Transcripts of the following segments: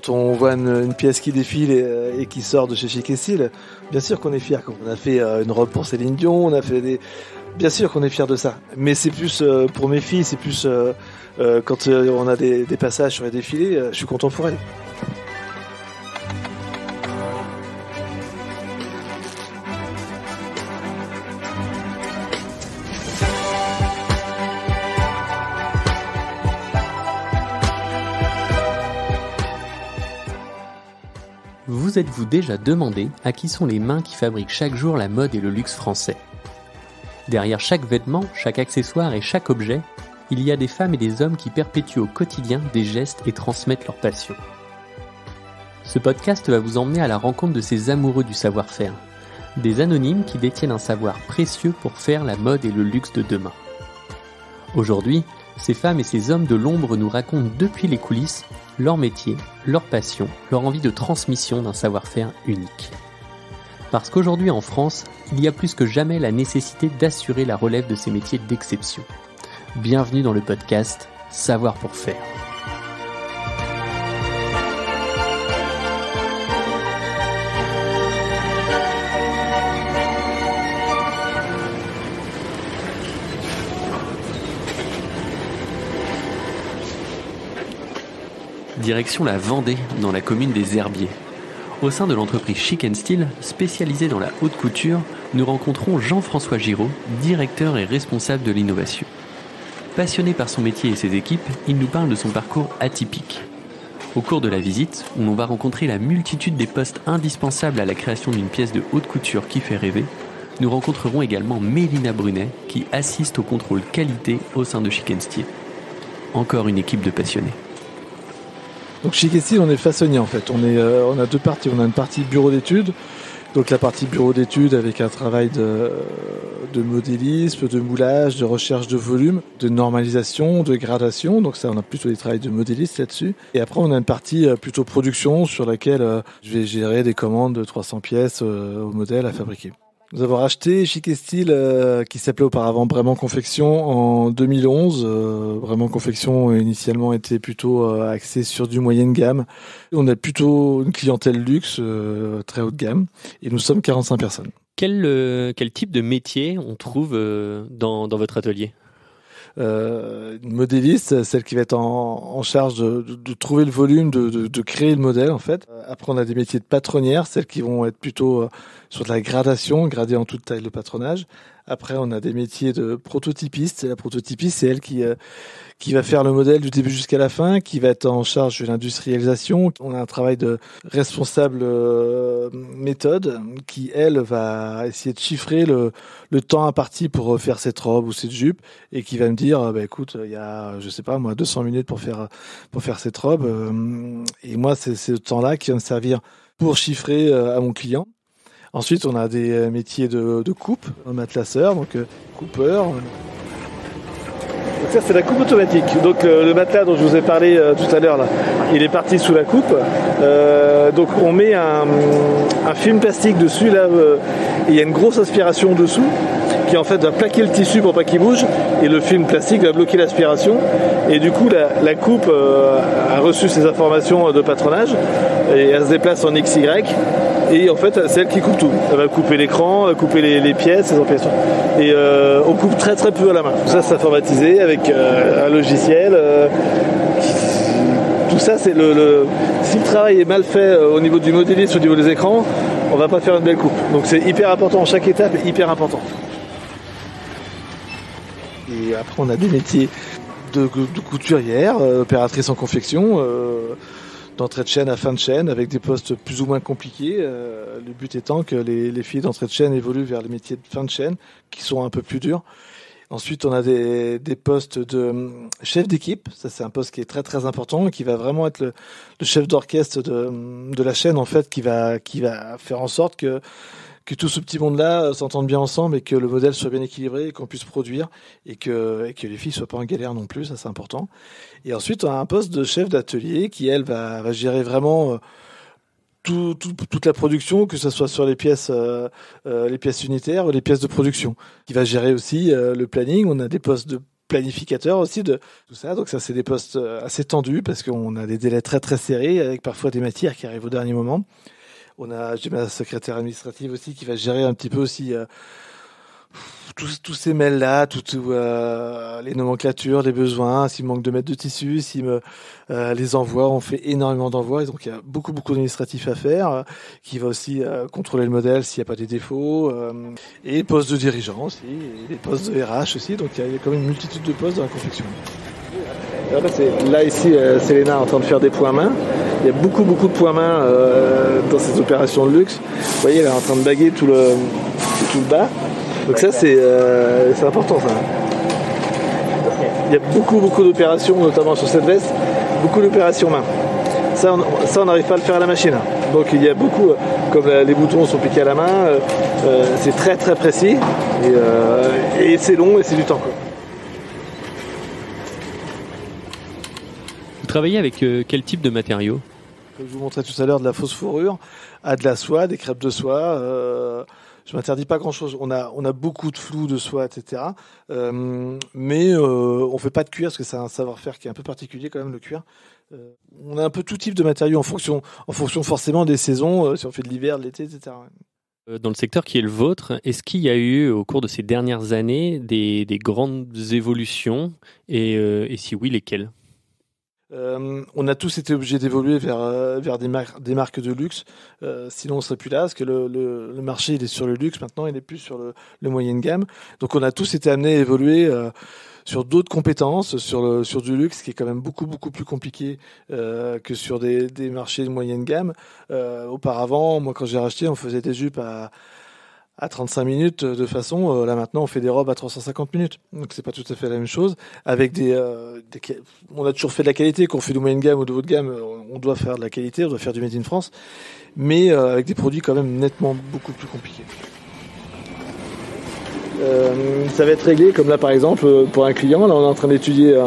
quand on voit une pièce qui défile et qui sort de chez Chic & Style, bien sûr qu'on est fier. Quand on a fait une robe pour Céline Dion, on a fait bien sûr qu'on est fier de ça. Mais c'est plus pour mes filles, c'est plus quand on a des passages sur les défilés, je suis content pour elles. Vous êtes-vous déjà demandé à qui sont les mains qui fabriquent chaque jour la mode et le luxe français ? Derrière chaque vêtement, chaque accessoire et chaque objet, il y a des femmes et des hommes qui perpétuent au quotidien des gestes et transmettent leur passion. Ce podcast va vous emmener à la rencontre de ces amoureux du savoir-faire, des anonymes qui détiennent un savoir précieux pour faire la mode et le luxe de demain. Aujourd'hui, ces femmes et ces hommes de l'ombre nous racontent depuis les coulisses leur métier, leur passion, leur envie de transmission d'un savoir-faire unique. Parce qu'aujourd'hui en France, il y a plus que jamais la nécessité d'assurer la relève de ces métiers d'exception. Bienvenue dans le podcast Savoir pour faire. Direction la Vendée, dans la commune des Herbiers. Au sein de l'entreprise Chic & Style, spécialisée dans la haute couture, nous rencontrons Jean-François Giraud, directeur et responsable de l'innovation. Passionné par son métier et ses équipes, il nous parle de son parcours atypique. Au cours de la visite, où l'on va rencontrer la multitude des postes indispensables à la création d'une pièce de haute couture qui fait rêver, nous rencontrerons également Mélina Brunet, qui assiste au contrôle qualité au sein de Chic & Style. Encore une équipe de passionnés. Donc Chic & Style, on est façonnier en fait. On a deux parties. On a une partie bureau d'études. Donc la partie bureau d'études avec un travail de modélisme, de moulage, de recherche de volume, de normalisation, de gradation. Donc ça, on a plutôt des travails de modéliste là-dessus. Et après, on a une partie plutôt production sur laquelle je vais gérer des commandes de 300 pièces au modèle à fabriquer. Nous avons racheté Chic & Style qui s'appelait auparavant Vraiment Confection en 2011. Vraiment Confection initialement était plutôt axé sur du moyenne gamme. On a plutôt une clientèle luxe très haut de gamme et nous sommes 45 personnes. Quel type de métier on trouve dans votre atelier ? Une modéliste, celle qui va être en charge de trouver le volume, de créer le modèle en fait. Après on a des métiers de patronnière, celles qui vont être plutôt sur de la gradation, gradée en toute taille de patronage. Après on a des métiers de prototypiste. La prototypiste, c'est elle qui va faire le modèle du début jusqu'à la fin, qui va être en charge de l'industrialisation. On a un travail de responsable méthode qui, elle, va essayer de chiffrer le temps imparti pour faire cette robe ou cette jupe et qui va me dire, écoute, il y a, je sais pas, moi, 200 minutes pour faire cette robe. Et moi, c'est ce temps-là qui va me servir pour chiffrer à mon client. Ensuite, on a des métiers de coupe, un matelasseur, donc coupeur. Donc ça, c'est la coupe automatique. Donc le matelas dont je vous ai parlé tout à l'heure, là, il est parti sous la coupe. Donc on met un film plastique dessus, là, et il y a une grosse aspiration dessous qui en fait va plaquer le tissu pour pas qu'il bouge, et le film plastique va bloquer l'aspiration. Et du coup, la coupe a reçu ces informations de patronage et elle se déplace en XY. Et en fait, c'est elle qui coupe tout. Elle va couper l'écran, couper les pièces, les empièces. Et on coupe très très peu à la main. Tout ça, c'est informatisé avec un logiciel. Tout ça, c'est si le travail est mal fait au niveau du modélisme, au niveau des écrans, on va pas faire une belle coupe. Donc c'est hyper important. Chaque étape est hyper importante. Et après, on a des métiers de couturière, opératrice en confection, d'entrée de chaîne à fin de chaîne, avec des postes plus ou moins compliqués. Le but étant que les filles d'entrée de chaîne évoluent vers les métiers de fin de chaîne, qui sont un peu plus durs. Ensuite, on a des postes de chef d'équipe. Ça, c'est un poste qui est très très important, qui va vraiment être le chef d'orchestre de la chaîne, en fait, qui va faire en sorte que tout ce petit monde-là s'entende bien ensemble et que le modèle soit bien équilibré et qu'on puisse produire et que les filles soient pas en galère non plus, ça c'est important. Et ensuite, on a un poste de chef d'atelier qui, elle, va gérer vraiment toute la production, que ce soit sur les pièces unitaires ou les pièces de production. Qui va gérer aussi le planning. On a des postes de planificateur aussi de tout ça. Donc ça, c'est des postes assez tendus parce qu'on a des délais très très serrés avec parfois des matières qui arrivent au dernier moment. J'ai ma secrétaire administrative aussi qui va gérer un petit peu aussi tous ces mails-là, les nomenclatures, les besoins, s'il manque de mètres de tissu, les envois, on fait énormément d'envois, et donc il y a beaucoup d'administratifs à faire, qui va aussi contrôler le modèle s'il n'y a pas des défauts, et les postes de dirigeants aussi, et les postes de RH aussi, donc il y a quand même une multitude de postes dans la confection. Là ici, Selena est en train de faire des points main. Il y a beaucoup de points main dans ces opérations de luxe. Vous voyez, elle est en train de baguer tout le bas. Donc ça, c'est important, ça. Il y a beaucoup d'opérations, notamment sur cette veste, beaucoup d'opérations main. Ça, on n'arrive pas à le faire à la machine. Donc il y a beaucoup, comme les boutons sont piqués à la main, c'est très très précis et c'est long et c'est du temps, quoi. Vous travaillez avec quel type de matériaux ? Comme je vous montrais tout à l'heure, de la fausse fourrure, à de la soie, des crêpes de soie. Je m'interdis pas grand-chose. On a beaucoup de flou de soie, etc. Mais on fait pas de cuir parce que c'est un savoir-faire qui est un peu particulier quand même, le cuir. On a un peu tout type de matériaux en fonction forcément des saisons, si on fait de l'hiver, de l'été, etc. Dans le secteur qui est le vôtre, est-ce qu'il y a eu au cours de ces dernières années des grandes évolutions et si oui, lesquelles ? On a tous été obligés d'évoluer vers des marques de luxe, sinon on serait plus là, parce que le marché il est sur le luxe maintenant, il n'est plus sur le moyenne gamme. Donc on a tous été amenés à évoluer sur d'autres compétences, sur du luxe, qui est quand même beaucoup plus compliqué que sur des marchés de moyenne gamme. Auparavant, moi quand j'ai racheté, on faisait des jupes à 35 minutes de façon, là maintenant on fait des robes à 350 minutes. Donc c'est pas tout à fait la même chose. Avec on a toujours fait de la qualité, qu'on fait du moyenne gamme ou de haute gamme, on doit faire de la qualité, on doit faire du made in France, mais avec des produits quand même nettement beaucoup plus compliqués. Ça va être réglé comme là par exemple pour un client, là on est en train d'étudier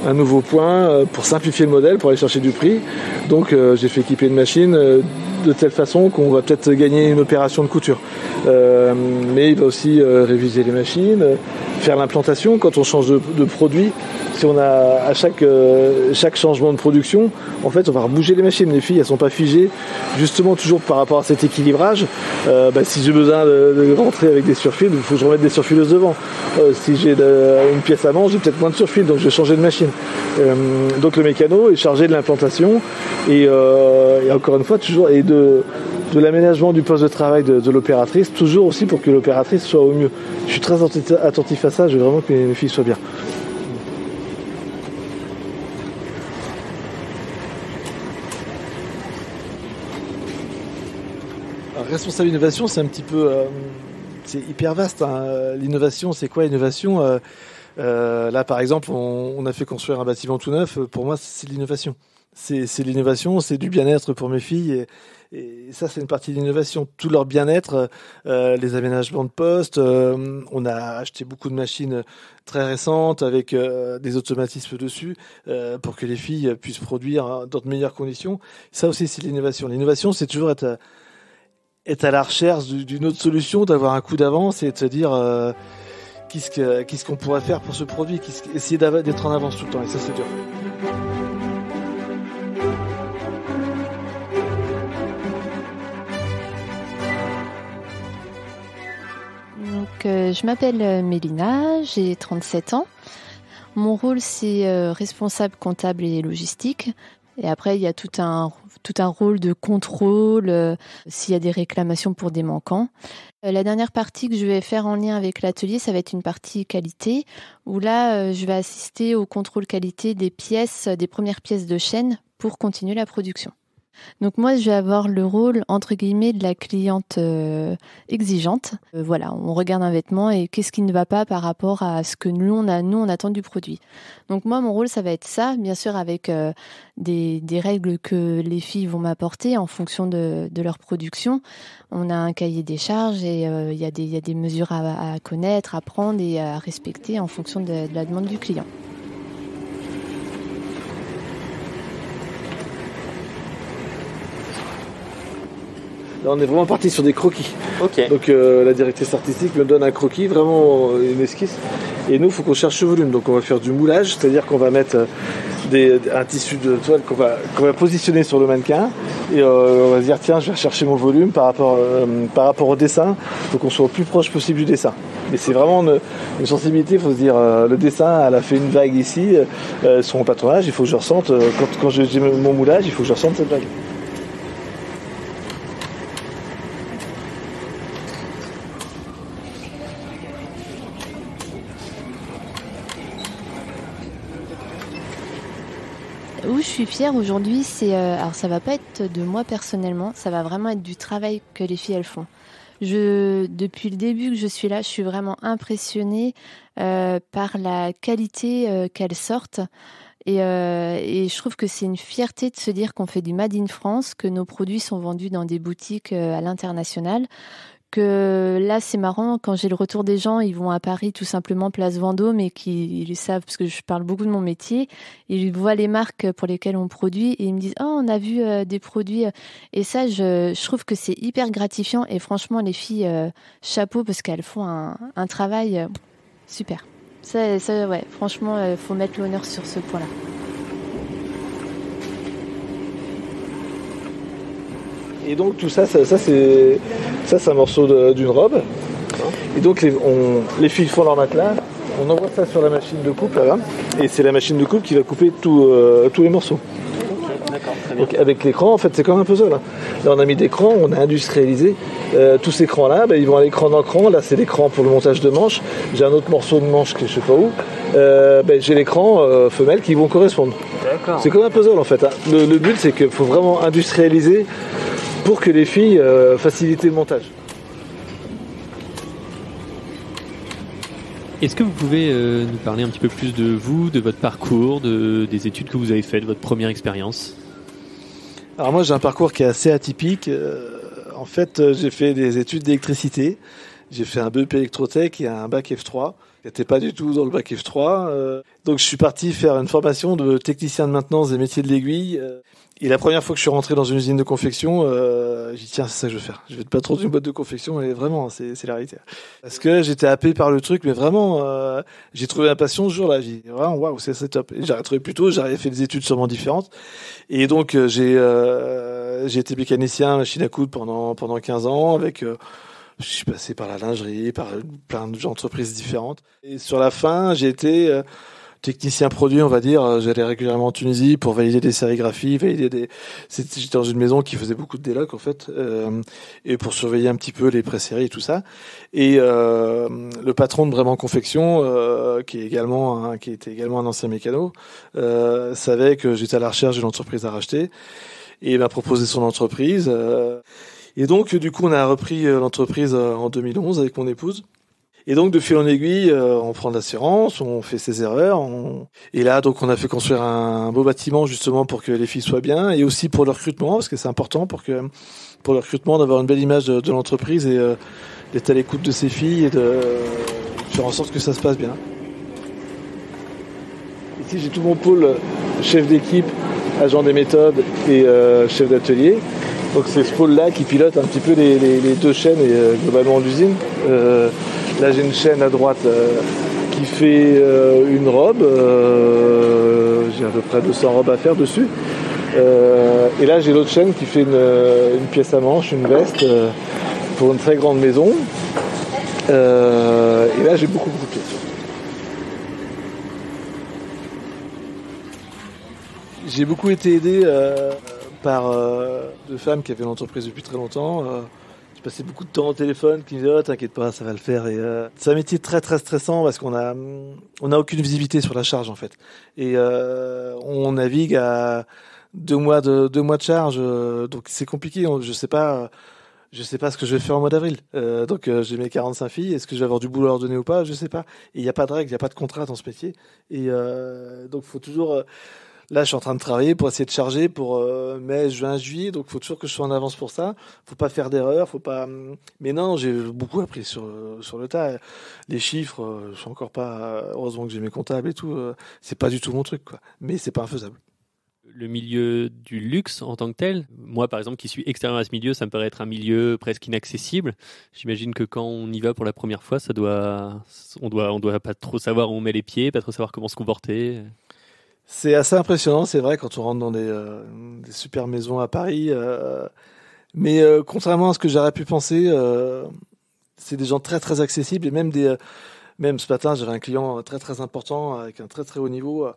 un nouveau point pour simplifier le modèle, pour aller chercher du prix. Donc j'ai fait équiper une machine de telle façon qu'on va peut-être gagner une opération de couture. Mais il va aussi réviser les machines, faire l'implantation quand on change de produit. Si on a à chaque changement de production, en fait, on va rebouger les machines. Les filles, elles sont pas figées, justement toujours par rapport à cet équilibrage. Si j'ai besoin de rentrer avec des surfils, il faut que je remette des surfileuses devant. Si j'ai une pièce à manche, j'ai peut-être moins de surfils, donc je vais changer de machine. Donc le mécano est chargé de l'implantation et encore une fois toujours de l'aménagement du poste de travail de l'opératrice, toujours aussi pour que l'opératrice soit au mieux. Je suis très attentif à ça, je veux vraiment que mes filles soient bien. Alors, responsable innovation, c'est un petit peu... c'est hyper vaste, hein. L'innovation, c'est quoi l'innovation là, par exemple, on a fait construire un bâtiment tout neuf. Pour moi, c'est l'innovation. C'est l'innovation, c'est du bien-être pour mes filles. Et ça, c'est une partie de l'innovation. Tout leur bien-être, les aménagements de poste. On a acheté beaucoup de machines très récentes avec des automatismes dessus pour que les filles puissent produire dans de meilleures conditions. Ça aussi, c'est l'innovation. L'innovation, c'est toujours être à la recherche d'une autre solution, d'avoir un coup d'avance et de se dire... Qu'est-ce qu'on pourrait faire pour ce produit, essayer d'être en avance tout le temps, et ça c'est dur. Donc, je m'appelle Mélina, j'ai 37 ans. Mon rôle c'est responsable comptable et logistique. Et après, il y a tout un rôle de contrôle s'il y a des réclamations pour des manquants. La dernière partie que je vais faire en lien avec l'atelier, ça va être une partie qualité, où là, je vais assister au contrôle qualité des premières pièces de chaîne pour continuer la production. Donc moi, je vais avoir le rôle, entre guillemets, de la cliente exigeante. Voilà, on regarde un vêtement et qu'est-ce qui ne va pas par rapport à ce que nous, on attend du produit. Donc moi, mon rôle, ça va être ça, bien sûr, avec des règles que les filles vont m'apporter en fonction de leur production. On a un cahier des charges et il y a des mesures à connaître, à prendre et à respecter en fonction de la demande du client. Là, on est vraiment parti sur des croquis. Ok. Donc la directrice artistique me donne un croquis, vraiment une esquisse. Et nous, il faut qu'on cherche ce volume. Donc on va faire du moulage, c'est-à-dire qu'on va mettre un tissu de toile qu'on va positionner sur le mannequin. Et on va se dire, tiens, je vais chercher mon volume par rapport au dessin. Il faut qu'on soit au plus proche possible du dessin. Mais c'est vraiment une sensibilité, il faut se dire, le dessin, elle a fait une vague ici, sur mon patronage, il faut que je ressente, quand j'ai mon moulage, il faut que je ressente cette vague. Où je suis fière aujourd'hui, c'est alors ça va pas être de moi personnellement, ça va vraiment être du travail que les filles elles font. Depuis le début que je suis là, je suis vraiment impressionnée par la qualité qu'elles sortent. Et je trouve que c'est une fierté de se dire qu'on fait du Made in France, que nos produits sont vendus dans des boutiques à l'international. Que là, c'est marrant, quand j'ai le retour des gens, ils vont à Paris, tout simplement, place Vendôme, et ils le savent, parce que je parle beaucoup de mon métier, ils voient les marques pour lesquelles on produit, et ils me disent « Oh, on a vu des produits ». Et ça, je trouve que c'est hyper gratifiant, et franchement, les filles, chapeau, parce qu'elles font un travail super. Ça, ouais, franchement, faut mettre l'honneur sur ce point-là. Et donc tout ça c'est un morceau d'une robe. Et donc les filles font leur matelas, on envoie ça sur la machine de coupe là-bas, et c'est la machine de coupe qui va couper tous les morceaux. D'accord, très bien. Donc avec l'écran, en fait, c'est comme un puzzle. Là, on a mis des crans, on a industrialisé tous ces crans-là. Ils vont à l'écran dans cran. Là, c'est l'écran pour le montage de manches. J'ai un autre morceau de manche qui est je sais pas où. J'ai l'écran femelle qui vont correspondre. D'accord. C'est comme un puzzle en fait. Hein. Le but, c'est qu'il faut vraiment industrialiser pour que les filles facilitent le montage. Est-ce que vous pouvez nous parler un petit peu plus de vous, de votre parcours, des études que vous avez faites, de votre première expérience ? Alors moi, j'ai un parcours qui est assez atypique. En fait, j'ai fait des études d'électricité. J'ai fait un BEP électrotech et un bac F3. J'étais pas du tout dans le bac F3. Donc je suis parti faire une formation de technicien de maintenance des métiers de l'aiguille. Et la première fois que je suis rentré dans une usine de confection, j'ai dit tiens, c'est ça que je veux faire. Je vais être patron d'une boîte de confection et vraiment, c'est la réalité. Parce que j'étais happé par le truc, mais vraiment, j'ai trouvé ma passion ce jour-là. J'ai dit vraiment, waouh, c'est top. Et j'aurais trouvé plus tôt, j'avais fait des études sûrement différentes. Et donc j'ai été mécanicien machine à coudre pendant 15 ans avec je suis passé par la lingerie, par plein d'entreprises différentes. Et sur la fin, j'ai été technicien produit, on va dire. J'allais régulièrement en Tunisie pour valider des sérigraphies, j'étais dans une maison qui faisait beaucoup de déloc en fait, et pour surveiller un petit peu les pré-séries et tout ça. Et le patron de Vraiment Confection, qui était également un ancien mécano, savait que j'étais à la recherche d'une entreprise à racheter et il m'a proposé son entreprise. Et donc, du coup, on a repris l'entreprise en 2011 avec mon épouse. Et donc, de fil en aiguille, on prend de l'assurance, on fait ses erreurs. Et là, donc, on a fait construire un beau bâtiment, justement, pour que les filles soient bien. Et aussi pour le recrutement, parce que c'est important pour le recrutement d'avoir une belle image de l'entreprise et d'être à l'écoute de ses filles et de faire en sorte que ça se passe bien. Ici, j'ai tout mon pôle chef d'équipe, agent des méthodes et chef d'atelier. Donc c'est ce pôle-là qui pilote un petit peu les deux chaînes et globalement l'usine. Là j'ai une chaîne à droite qui fait une robe. J'ai à peu près 200 robes à faire dessus. Et là j'ai l'autre chaîne qui fait une pièce à manches, une veste pour une très grande maison. Et là j'ai beaucoup de pièces. J'ai beaucoup été aidé par deux femmes qui avaient l'entreprise depuis très longtemps. J'ai passé beaucoup de temps au téléphone qui me disaient « Oh, t'inquiète pas, ça va le faire ». Et c'est un métier très très stressant parce qu'on a aucune visibilité sur la charge en fait. Et on navigue à 2 mois de charge, donc c'est compliqué. Je sais pas ce que je vais faire au mois d'avril. Donc j'ai mes 45 filles. Est-ce que je vais avoir du boulot à leur donner ou pas? Je sais pas. Et il n'y a pas de règles, il n'y a pas de contrat dans ce métier. Et donc faut toujours... Là, je suis en train de travailler pour essayer de charger pour mai, juin, juillet. Donc, il faut toujours que je sois en avance pour ça. Faut pas faire d'erreur. Faut pas. Mais non, j'ai beaucoup appris sur le tas. Les chiffres, je suis encore pas. Heureusement que j'ai mes comptables et tout. C'est pas du tout mon truc, quoi. Mais c'est pas infaisable. Le milieu du luxe en tant que tel, moi par exemple qui suis extérieur à ce milieu, ça me paraît être un milieu presque inaccessible. J'imagine que quand on y va pour la première fois, on doit pas trop savoir où on met les pieds, pas trop savoir comment se comporter. C'est assez impressionnant, c'est vrai, quand on rentre dans des super maisons à Paris. Mais contrairement à ce que j'aurais pu penser, c'est des gens très très accessibles et même ce matin, j'avais un client très très important avec un très très haut niveau.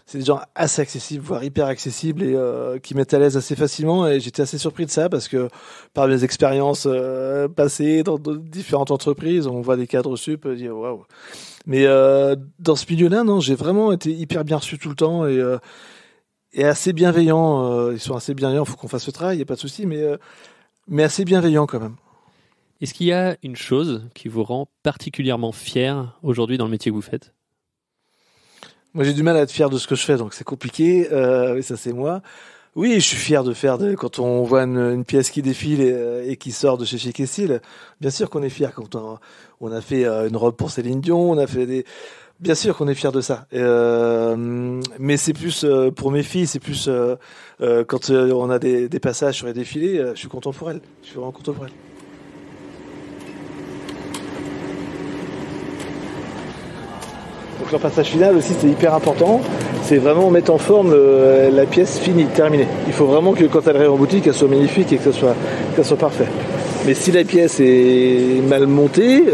C'est des gens assez accessibles, voire hyper accessibles et qui mettent à l'aise assez facilement. Et j'étais assez surpris de ça parce que par mes expériences passées dans différentes entreprises, on voit des cadres sup, on dit waouh. Mais dans ce milieu-là, non, j'ai vraiment été hyper bien reçu tout le temps et assez bienveillant. Ils sont assez bienveillants, il faut qu'on fasse le travail, il n'y a pas de souci, mais assez bienveillant quand même. Est-ce qu'il y a une chose qui vous rend particulièrement fier aujourd'hui dans le métier que vous faites ? Moi, j'ai du mal à être fier de ce que je fais, donc c'est compliqué. Oui, ça, c'est moi. Oui, je suis fier de faire quand on voit une pièce qui défile et qui sort de chez Chic & Style. Bien sûr qu'on est fier quand on a fait une robe pour Céline Dion, on a fait bien sûr qu'on est fier de ça. Mais c'est plus pour mes filles, c'est plus quand on a des passages sur les défilés, je suis content pour elles. Je suis vraiment content pour elles. Donc leur passage final aussi, c'est hyper important. C'est vraiment mettre en forme la pièce finie, terminée. Il faut vraiment que quand elle arrive en boutique, elle soit magnifique et que ça soit parfait. Mais si la pièce est mal montée,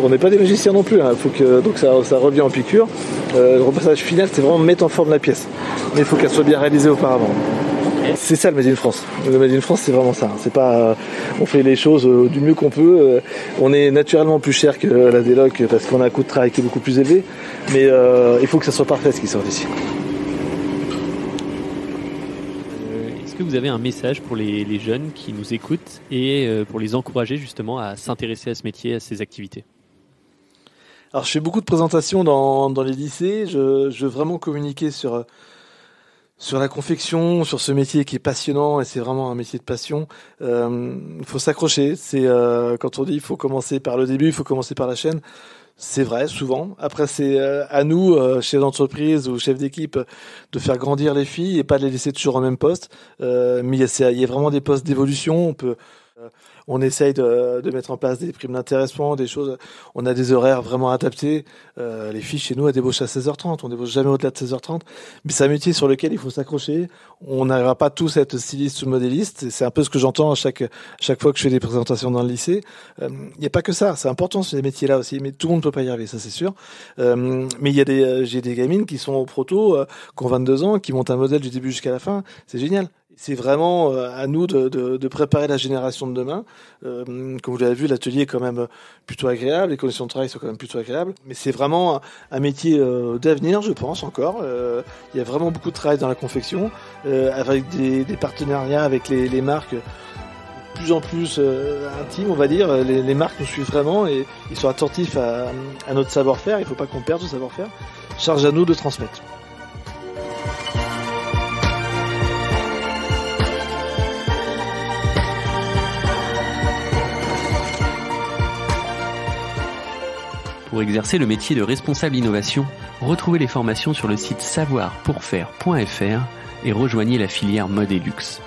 on n'est pas des magiciens non plus. Hein. Donc ça revient en piqûre. Le repassage final, c'est vraiment mettre en forme la pièce. Mais il faut qu'elle soit bien réalisée auparavant. C'est ça le Made in France. Le Made in France, c'est vraiment ça. C'est pas, on fait les choses du mieux qu'on peut. On est naturellement plus cher que la Déloc parce qu'on a un coût de travail qui est beaucoup plus élevé. Mais il faut que ça soit parfait ce qui sort d'ici. Est-ce que vous avez un message pour les jeunes qui nous écoutent et pour les encourager justement à s'intéresser à ce métier, à ces activités ? Alors je fais beaucoup de présentations dans les lycées. Je veux vraiment communiquer sur la confection, sur ce métier qui est passionnant et c'est vraiment un métier de passion. Il faut s'accrocher. C'est quand on dit il faut commencer par le début, il faut commencer par la chaîne. C'est vrai, souvent. Après, c'est à nous, chefs d'entreprise ou chefs d'équipe, de faire grandir les filles et pas de les laisser toujours au même poste. Mais il y a vraiment des postes d'évolution. On essaye de mettre en place des primes d'intéressement, des choses. On a des horaires vraiment adaptés. Les filles chez nous, elles débauchent à 16h30. On débauche jamais au-delà de 16h30. Mais c'est un métier sur lequel il faut s'accrocher. On n'arrivera pas tous à être styliste ou modéliste. C'est un peu ce que j'entends à chaque fois que je fais des présentations dans le lycée. Il n'y a pas que ça. C'est important ces métiers-là aussi. Mais tout le monde ne peut pas y arriver, ça c'est sûr. Mais j'ai des gamines qui sont au proto, qui ont 22 ans, qui montent un modèle du début jusqu'à la fin. C'est génial. C'est vraiment à nous de préparer la génération de demain. Comme vous l'avez vu, l'atelier est quand même plutôt agréable, les conditions de travail sont quand même plutôt agréables. Mais c'est vraiment un métier d'avenir, je pense encore. Il y a vraiment beaucoup de travail dans la confection, avec des partenariats avec les marques de plus en plus intimes, on va dire. Les marques nous suivent vraiment et ils sont attentifs à notre savoir-faire. Il ne faut pas qu'on perde ce savoir-faire. Charge à nous de transmettre. Pour exercer le métier de responsable innovation, retrouvez les formations sur le site savoirpourfaire.fr et rejoignez la filière mode et luxe.